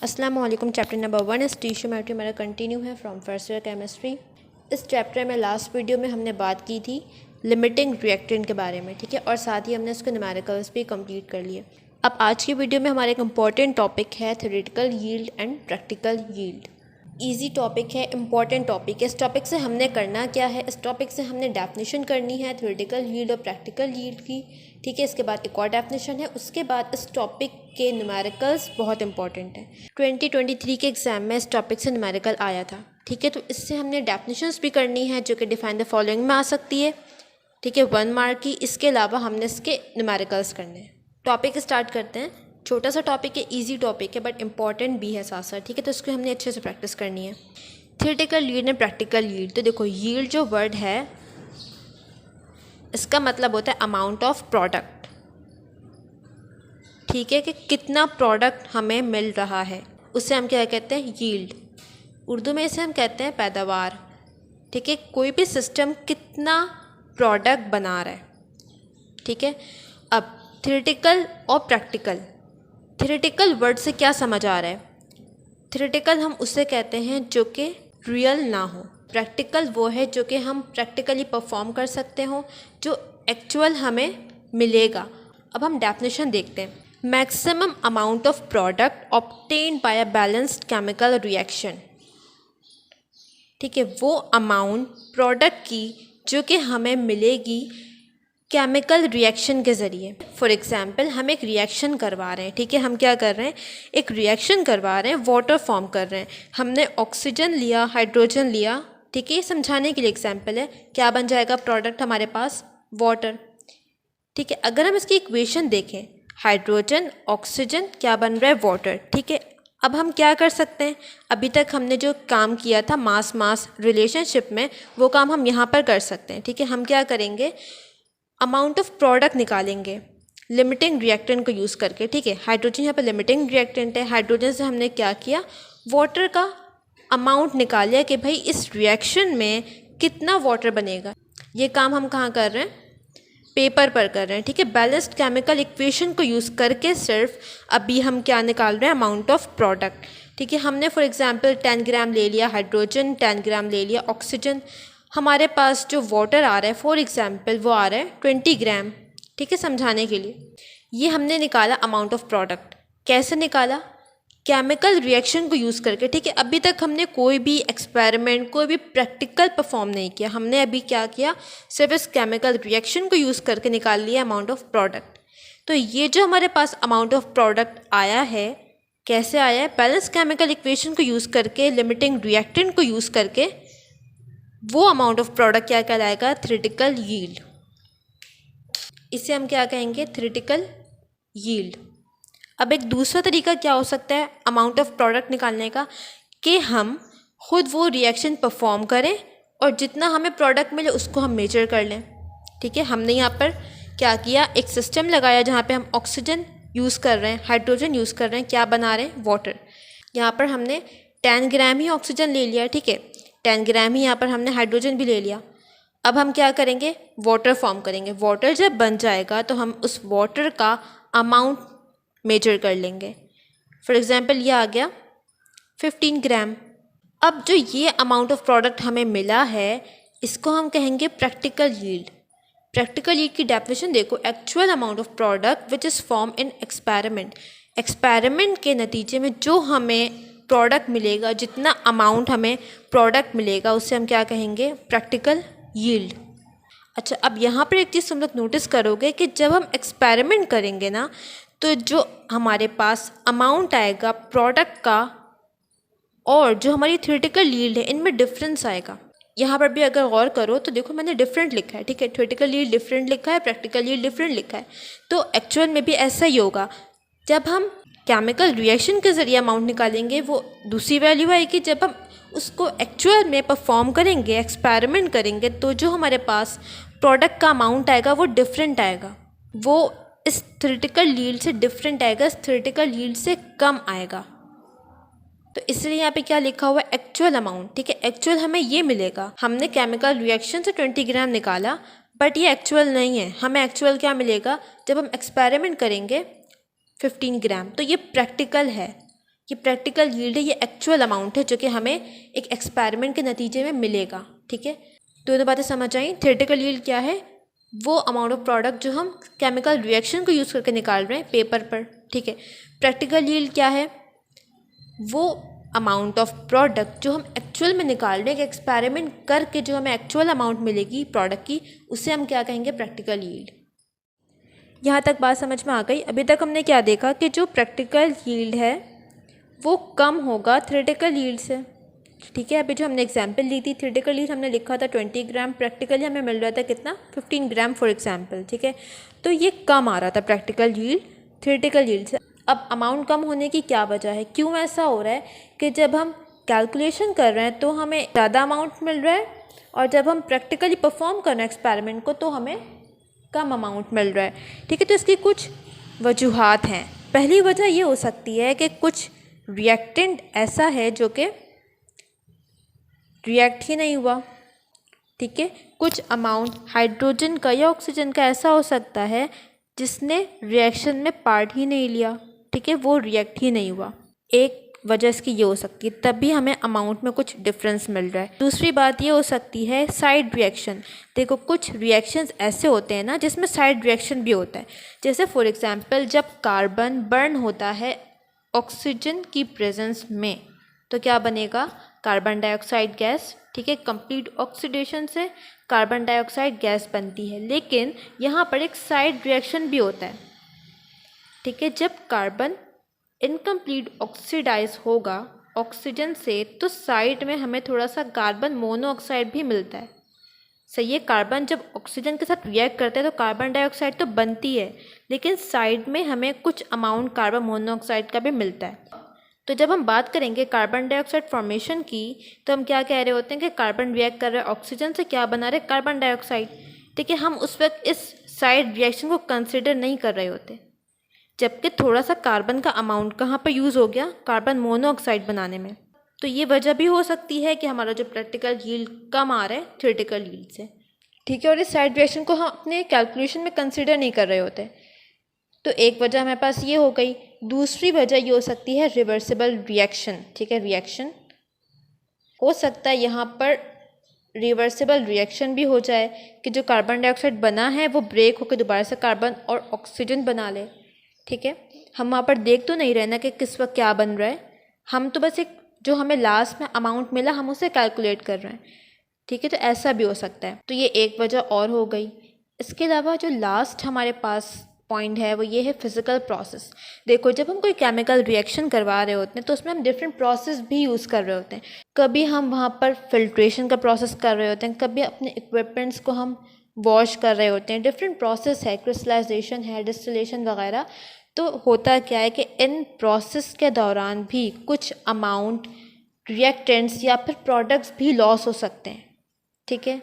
अस्सलाम वालेकुम। Chapter number 1 इस टिश्यूमेट्री मेरा कंटिन्यू है फ्रॉम फर्स्ट ईयर केमिस्ट्री। इस चैप्टर में लास्ट वीडियो में हमने बात की थी लिमिटिंग रिएक्टेंट के बारे में, ठीक है, और साथ ही हमने उसके न्यूमेरिकल्स भी कंप्लीट कर लिए। अब आज की वीडियो में हमारा एक इम्पॉर्टेंट टॉपिक है theoretical yield and practical yield. Easy topic है, इम्पॉर्टेंट टॉपिक है। इस टॉपिक से हमने करना क्या है, इस टॉपिक से हमने डेफिनेशन करनी है थ्योरेटिकल यील्ड और प्रैक्टिकल यील्ड की, ठीक है। इसके बाद एक और डेफिनेशन है, उसके बाद इस टॉपिक के न्यूमेरिकल्स बहुत इंपॉर्टेंट है। 2023 के एग्जाम में इस टॉपिक से न्यूमेरिकल आया था, ठीक है। तो इससे हमने डेफिनेशंस भी करनी है जो कि डिफाइन द फॉलोइंग में आ सकती है, ठीक है, 1 मार्क की। इसके अलावा हमने इसके न्यूमेरिकल्स करने हैं। टॉपिक स्टार्ट करते हैं। छोटा सा टॉपिक है, इजी टॉपिक है, बट इंपॉर्टेंट भी है साथ साथ, ठीक है। तो इसको हमने अच्छे से प्रैक्टिस करनी है। Theoretical yield and practical yield. तो देखो, यील्ड जो वर्ड है इसका मतलब होता है अमाउंट ऑफ प्रोडक्ट, ठीक है, कि कितना प्रोडक्ट हमें मिल रहा है, उससे हम क्या कहते हैं, यील्ड। उर्दू में इसे हम कहते हैं पैदावार, ठीक है। कोई भी सिस्टम कितना प्रोडक्ट बना रहा है, ठीक है। अब थ्योरेटिकल और प्रैक्टिकल। थ्योरेटिकल वर्ड से क्या समझ आ रहा है? थ्योरेटिकल हम उसे कहते हैं जो कि रियल ना हो। प्रैक्टिकल वो है जो कि हम प्रैक्टिकली परफॉर्म कर सकते हो, जो एक्चुअल हमें मिलेगा। अब हम डेफिनेशन देखते हैं। Maximum amount of product obtained by a balanced chemical reaction, ठीक है, वो अमाउंट प्रोडक्ट की जो कि हमें मिलेगी केमिकल रिएक्शन के ज़रिए। फॉर एग्जांपल, हम एक रिएक्शन करवा रहे हैं, ठीक है। हम क्या कर रहे हैं, एक रिएक्शन करवा रहे हैं, वाटर फॉर्म कर रहे हैं। हमने ऑक्सीजन लिया, हाइड्रोजन लिया, ठीक है। ये समझाने के लिए एग्जांपल है। क्या बन जाएगा प्रोडक्ट हमारे पास? वाटर, ठीक है। अगर हम इसकी इक्वेशन देखें, हाइड्रोजन ऑक्सीजन क्या बन रहा है, वाटर, ठीक है। अब हम क्या कर सकते हैं, अभी तक हमने जो काम किया था मास मास रिलेशनशिप में, वो काम हम यहाँ पर कर सकते हैं, ठीक है। हम क्या करेंगे, अमाउंट ऑफ प्रोडक्ट निकालेंगे लिमिटिंग रिएक्टेंट को यूज़ करके, ठीक है। हाइड्रोजन यहाँ पर लिमिटिंग रिएक्टेंट है। हाइड्रोजन से हमने क्या किया, वाटर का अमाउंट निकाल लिया कि भाई इस रिएक्शन में कितना वाटर बनेगा। ये काम हम कहाँ कर रहे हैं, पेपर पर कर रहे हैं, ठीक है। बैलेंस्ड केमिकल इक्वेशन को यूज़ करके सिर्फ अभी हम क्या निकाल रहे हैं, अमाउंट ऑफ प्रोडक्ट, ठीक है। हमने फॉर एग्जांपल 10 ग्राम ले लिया हाइड्रोजन, 10 ग्राम ले लिया ऑक्सीजन। हमारे पास जो वाटर आ रहा है फॉर एग्जांपल वो आ रहा है 20 ग्राम, ठीक है, समझाने के लिए। ये हमने निकाला अमाउंट ऑफ प्रोडक्ट। कैसे निकाला? केमिकल रिएक्शन को यूज़ करके, ठीक है। अभी तक हमने कोई भी एक्सपेरिमेंट, कोई भी प्रैक्टिकल परफॉर्म नहीं किया। हमने अभी क्या किया, सिर्फ इस केमिकल रिएक्शन को यूज़ करके निकाल लिया अमाउंट ऑफ प्रोडक्ट। तो ये जो हमारे पास अमाउंट ऑफ प्रोडक्ट आया है, कैसे आया है, बैलेंस केमिकल इक्वेशन को यूज़ करके, लिमिटिंग रिएक्टेंट को यूज़ करके, वो अमाउंट ऑफ प्रोडक्ट क्या कहलाएगा, थ्योरेटिकल यील्ड। इसे हम क्या कहेंगे, थ्योरेटिकल यील्ड। अब एक दूसरा तरीका क्या हो सकता है अमाउंट ऑफ प्रोडक्ट निकालने का, कि हम खुद वो रिएक्शन परफॉर्म करें और जितना हमें प्रोडक्ट मिले उसको हम मेजर कर लें, ठीक है। हमने यहाँ पर क्या किया, एक सिस्टम लगाया जहाँ पे हम ऑक्सीजन यूज़ कर रहे हैं, हाइड्रोजन यूज़ कर रहे हैं, क्या बना रहे हैं, वाटर। यहाँ पर हमने 10 ग्राम ही ऑक्सीजन ले लिया, ठीक है, 10 ग्राम ही यहाँ पर हमने हाइड्रोजन भी ले लिया। अब हम क्या करेंगे, वाटर फॉर्म करेंगे। वाटर जब बन जाएगा तो हम उस वाटर का अमाउंट मेजर कर लेंगे। फॉर एग्जांपल ये आ गया 15 ग्राम। अब जो ये अमाउंट ऑफ प्रोडक्ट हमें मिला है, इसको हम कहेंगे प्रैक्टिकल यील्ड। प्रैक्टिकल यील्ड की डेफिनेशन देखो, actual amount of product which is form in experiment. Experiment के नतीजे में जो हमें प्रोडक्ट मिलेगा, जितना अमाउंट हमें प्रोडक्ट मिलेगा, उससे हम क्या कहेंगे, प्रैक्टिकल यील्ड। अच्छा, अब यहाँ पर एक चीज़ तुम लोग नोटिस करोगे कि जब हम एक्सपेरिमेंट करेंगे ना, तो जो हमारे पास अमाउंट आएगा प्रोडक्ट का और जो हमारी थ्योरेटिकल यील्ड है, इनमें डिफरेंस आएगा। यहाँ पर भी अगर गौर करो तो देखो मैंने डिफरेंट लिखा है, ठीक है। थ्योरेटिकल यील्ड डिफरेंट लिखा है, प्रैक्टिकल यील्ड डिफरेंट लिखा है। तो एक्चुअल में भी ऐसा ही होगा। जब हम केमिकल रिएक्शन के ज़रिए अमाउंट निकालेंगे वो दूसरी वैल्यू आएगी। जब हम उसको एक्चुअल में परफॉर्म करेंगे, एक्सपेरिमेंट करेंगे, तो जो हमारे पास प्रोडक्ट का अमाउंट आएगा वो डिफरेंट आएगा। वो इस थ्योरेटिकल यील्ड से डिफरेंट आएगा, इस थ्योरेटिकल यील्ड से कम आएगा। तो इसलिए यहाँ पे क्या लिखा हुआ है, एक्चुअल अमाउंट, ठीक है। एक्चुअल हमें ये मिलेगा। हमने केमिकल रिएक्शन से 20 ग्राम निकाला, बट ये एक्चुअल नहीं है। हमें एक्चुअल क्या मिलेगा, जब हम एक्सपेरिमेंट करेंगे 15 ग्राम। तो ये प्रैक्टिकल है, ये प्रैक्टिकल यील्ड है, ये एक्चुअल अमाउंट है जो कि हमें एक एक्सपेरिमेंट के नतीजे में मिलेगा। ठीक है, दोनों बातें समझ आई। थ्योरेटिकल यील्ड क्या है? वो अमाउंट ऑफ प्रोडक्ट जो हम केमिकल रिएक्शन को यूज़ करके निकाल रहे हैं पेपर पर। ठीक है, प्रैक्टिकल यील्ड क्या है? वो अमाउंट ऑफ प्रोडक्ट जो हम एक्चुअल में निकाल रहे हैं, एक्सपेरिमेंट करके जो हमें एक्चुअल अमाउंट मिलेगी प्रोडक्ट की, उसे हम क्या कहेंगे? Practical yield. यहाँ तक बात समझ में आ गई। अभी तक हमने क्या देखा कि जो प्रैक्टिकल यील्ड है वो कम होगा थ्योरेटिकल यील्ड से। ठीक है, अभी जो हमने एग्जांपल ली थी, थ्योरेटिकल यील्ड हमने लिखा था 20 ग्राम, प्रैक्टिकली हमें मिल रहा था कितना? 15 ग्राम फॉर एग्जांपल। ठीक है, तो ये कम आ रहा था प्रैक्टिकल यील्ड थ्योरेटिकल यील्ड से। अब अमाउंट कम होने की क्या वजह है? क्यों ऐसा हो रहा है कि जब हम कैलकुलेशन कर रहे हैं तो हमें ज़्यादा अमाउंट मिल रहा है, और जब हम प्रैक्टिकली परफॉर्म कर रहे हैं एक्सपेरिमेंट को तो हमें कम अमाउंट मिल रहा है। ठीक है, तो इसकी कुछ वजूहात हैं। पहली वजह ये हो सकती है कि कुछ रिएक्टेंट ऐसा है जो कि रिएक्ट ही नहीं हुआ। ठीक है, कुछ अमाउंट हाइड्रोजन का या ऑक्सीजन का ऐसा हो सकता है जिसने रिएक्शन में पार्ट ही नहीं लिया। ठीक है, वो रिएक्ट ही नहीं हुआ। एक वजह इसकी ये हो सकती है, तभी हमें अमाउंट में कुछ डिफरेंस मिल रहा है। दूसरी बात ये हो सकती है साइड रिएक्शन। देखो, कुछ रिएक्शंस ऐसे होते हैं ना जिसमें साइड रिएक्शन भी होता है। जैसे फॉर एग्जांपल जब कार्बन बर्न होता है ऑक्सीजन की प्रेजेंस में तो क्या बनेगा? Carbon dioxide gas. ठीक है, कंप्लीट ऑक्सीडेशन से कार्बन डाइऑक्साइड गैस बनती है। लेकिन यहाँ पर एक साइड रिएक्शन भी होता है। ठीक है, जब कार्बन इनकम्प्लीट ऑक्सीडाइज होगा ऑक्सीजन से तो साइड में हमें थोड़ा सा कार्बन मोनोऑक्साइड भी मिलता है। सही है, कार्बन जब ऑक्सीजन के साथ रिएक्ट करते हैं तो कार्बन डाइऑक्साइड तो बनती है, लेकिन साइड में हमें कुछ अमाउंट कार्बन मोनोऑक्साइड का भी मिलता है। तो जब हम बात करेंगे कार्बन डाइऑक्साइड फॉर्मेशन की तो हम क्या कह रहे होते हैं कि कार्बन रिएक्ट कर रहे हैं ऑक्सीजन से, क्या बना रहे? Carbon dioxide. ठीक है, हम उस वक्त इस साइड रिएक्शन को कंसिडर नहीं कर रहे होते, जबकि थोड़ा सा कार्बन का अमाउंट कहाँ पर यूज़ हो गया? कार्बन मोनोऑक्साइड बनाने में। तो ये वजह भी हो सकती है कि हमारा जो प्रैक्टिकल यील्ड कम आ रहा है थ्योरेटिकल यील्ड से। ठीक है, और इस साइड रिएक्शन को हम अपने कैलकुलेशन में कंसिडर नहीं कर रहे होते। तो एक वजह हमारे पास ये हो गई। दूसरी वजह ये हो सकती है रिवर्सिबल रिएक्शन। ठीक है, रिएक्शन हो सकता है यहाँ पर रिवर्सिबल रिएक्शन भी हो जाए कि जो कार्बन डाइऑक्साइड बना है वो ब्रेक होकर दोबारा से कार्बन और ऑक्सीजन बना ले। ठीक है, हम वहाँ पर देख तो नहीं रहे ना कि किस वक्त क्या बन रहा है, हम तो बस एक जो हमें लास्ट में अमाउंट मिला हम उसे कैलकुलेट कर रहे हैं। ठीक है, तो ऐसा भी हो सकता है। तो ये एक वजह और हो गई। इसके अलावा जो लास्ट हमारे पास पॉइंट है वो ये है फिज़िकल प्रोसेस। देखो, जब हम कोई केमिकल रिएक्शन करवा रहे होते हैं तो उसमें हम डिफरेंट प्रोसेस भी यूज़ कर रहे होते हैं। कभी हम वहाँ पर फिल्ट्रेशन का प्रोसेस कर रहे होते हैं, कभी अपने इक्विपमेंट्स को हम वॉश कर रहे होते हैं। डिफरेंट प्रोसेस है, क्रिस्टलाइजेशन है, डिस्टिलेशन वगैरह। तो होता क्या है कि इन प्रोसेस के दौरान भी कुछ अमाउंट रिएक्टेंट्स या फिर प्रोडक्ट्स भी लॉस हो सकते हैं। ठीक है,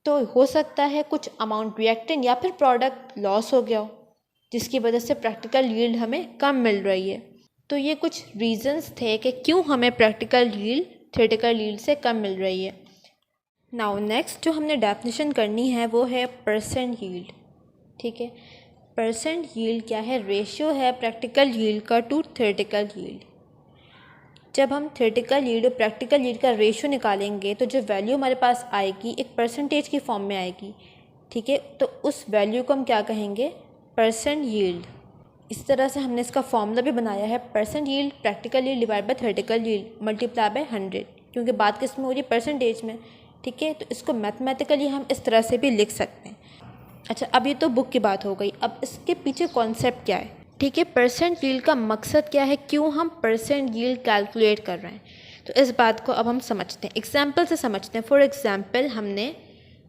तो हो सकता है कुछ अमाउंट रिएक्टेंट या फिर प्रोडक्ट लॉस हो गया हो जिसकी वजह से प्रैक्टिकल यील्ड हमें कम मिल रही है। तो ये कुछ रीजंस थे कि क्यों हमें प्रैक्टिकल यील्ड थ्योरेटिकल यील्ड से कम मिल रही है। नाउ नेक्स्ट जो हमने डेफिनेशन करनी है वो है परसेंट यील्ड। ठीक है, परसेंट यील्ड क्या है? रेशियो है प्रैक्टिकल यील्ड का टू थ्योरेटिकल यील्ड। जब हम थ्योरेटिकल यील्ड और प्रैक्टिकल यील्ड का रेशियो निकालेंगे तो जो वैल्यू हमारे पास आएगी एक परसेंटेज की फॉर्म में आएगी। ठीक है, तो उस वैल्यू को हम क्या कहेंगे? Percent yield. इस तरह से हमने इसका फॉर्मूला भी बनाया है, percent yield practical yield divide by theoretical yield multiply by 100, क्योंकि बात किस में हो रही है? परसेंटेज में। ठीक है, तो इसको मैथमेटिकली हम इस तरह से भी लिख सकते हैं। अच्छा, अब ये तो बुक की बात हो गई, अब इसके पीछे कॉन्सेप्ट क्या है? ठीक है, परसेंट यील्ड का मकसद क्या है, क्यों हम परसेंट यील्ड कैलकुलेट कर रहे हैं, तो इस बात को अब हम समझते हैं, एग्जाम्पल से समझते हैं। फॉर एग्जाम्पल हमने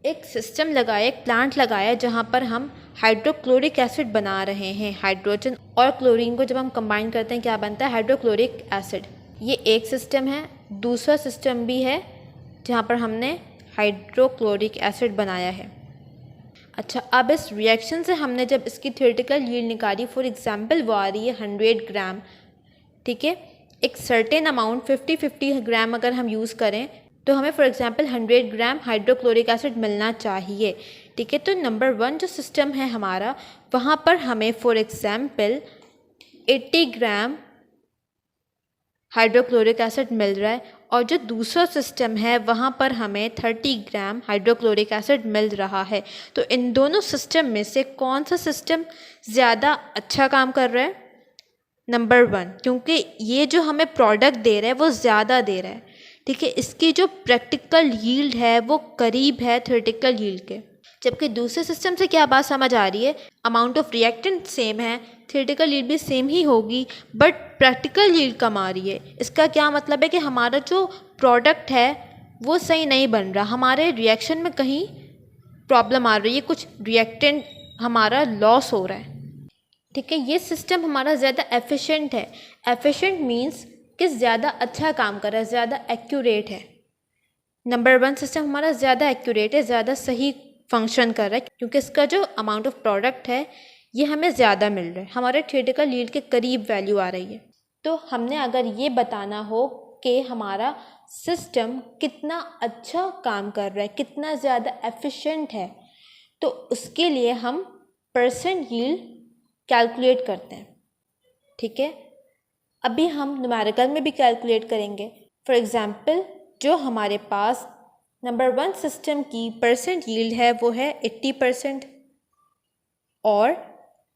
एक सिस्टम लगाया, एक प्लांट लगाया जहाँ पर हम हाइड्रोक्लोरिक एसिड बना रहे हैं। हाइड्रोजन और क्लोरीन को जब हम कंबाइन करते हैं क्या बनता है? Hydrochloric acid. ये एक सिस्टम है। दूसरा सिस्टम भी है जहाँ पर हमने हाइड्रोक्लोरिक एसिड बनाया है। अच्छा, अब इस रिएक्शन से हमने जब इसकी थ्योरेटिकल यील्ड निकाली, फॉर एग्जांपल वो आ रही है 100 ग्राम। ठीक है, एक सर्टेन अमाउंट 50-50 ग्राम अगर हम यूज़ करें तो हमें for example 100 gram hydrochloric acid मिलना चाहिए। ठीक है, तो नंबर 1 जो सिस्टम है हमारा, वहाँ पर हमें for example 80 gram hydrochloric acid मिल रहा है और जो दूसरा सिस्टम है वहाँ पर हमें 30 ग्राम हाइड्रोक्लोरिक एसिड मिल रहा है। तो इन दोनों सिस्टम में से कौन सा सिस्टम ज़्यादा अच्छा काम कर रहा है? नंबर 1, क्योंकि ये जो हमें प्रोडक्ट दे रहा है वो ज़्यादा दे रहा है, ठीक है। इसकी जो प्रैक्टिकल यील्ड है वो करीब है थ्योरेटिकल यील्ड के। जबकि दूसरे सिस्टम से क्या बात समझ आ रही है? अमाउंट ऑफ रिएक्टेंट सेम है, थ्योरेटिकल यील्ड भी सेम ही होगी, बट प्रैक्टिकल यील्ड कम आ रही है। इसका क्या मतलब है कि हमारा जो प्रोडक्ट है वो सही नहीं बन रहा, हमारे रिएक्शन में कहीं प्रॉब्लम आ रही है, कुछ रिएक्टेंट हमारा लॉस हो रहा है, ठीक है। ये सिस्टम हमारा ज़्यादा एफिशिएंट है। एफिशिएंट मीन्स कि ज़्यादा अच्छा काम कर रहा है, ज़्यादा एक्यूरेट है। नंबर 1 सिस्टम हमारा ज़्यादा एक्यूरेट है, ज़्यादा सही फंक्शन कर रहा है, क्योंकि इसका जो अमाउंट ऑफ प्रोडक्ट है ये हमें ज़्यादा मिल रहा है, हमारे थ्योरेटिकल यील्ड के करीब वैल्यू आ रही है। तो हमने अगर ये बताना हो कि हमारा सिस्टम कितना अच्छा काम कर रहा है, कितना ज़्यादा एफिशिएंट है, तो उसके लिए हम परसेंट यील्ड कैलकुलेट करते हैं, ठीक है। अभी हम न्यूमेरिकल में भी कैलकुलेट करेंगे। फॉर एग्ज़ाम्पल, जो हमारे पास नंबर 1 सिस्टम की परसेंट यील्ड है वो है 80% और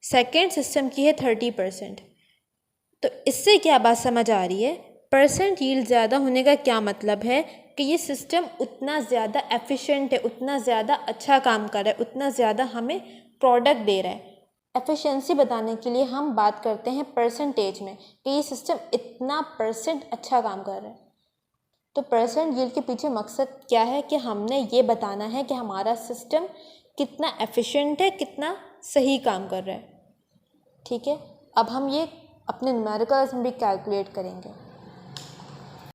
सेकेंड सिस्टम की है 30%। तो इससे क्या बात समझ आ रही है? परसेंट यील्ड ज़्यादा होने का क्या मतलब है कि ये सिस्टम उतना ज़्यादा एफिशिएंट है, उतना ज़्यादा अच्छा काम कर रहा है, उतना ज़्यादा हमें प्रोडक्ट दे रहा है। एफिशिएंसी बताने के लिए हम बात करते हैं परसेंटेज में कि ये सिस्टम इतना परसेंट अच्छा काम कर रहा है। तो परसेंट यील्ड के पीछे मकसद क्या है कि हमने ये बताना है कि हमारा सिस्टम कितना एफिशिएंट है, कितना सही काम कर रहा है, ठीक है। अब हम ये अपने न्यूमेरिकल्स में भी कैलकुलेट करेंगे।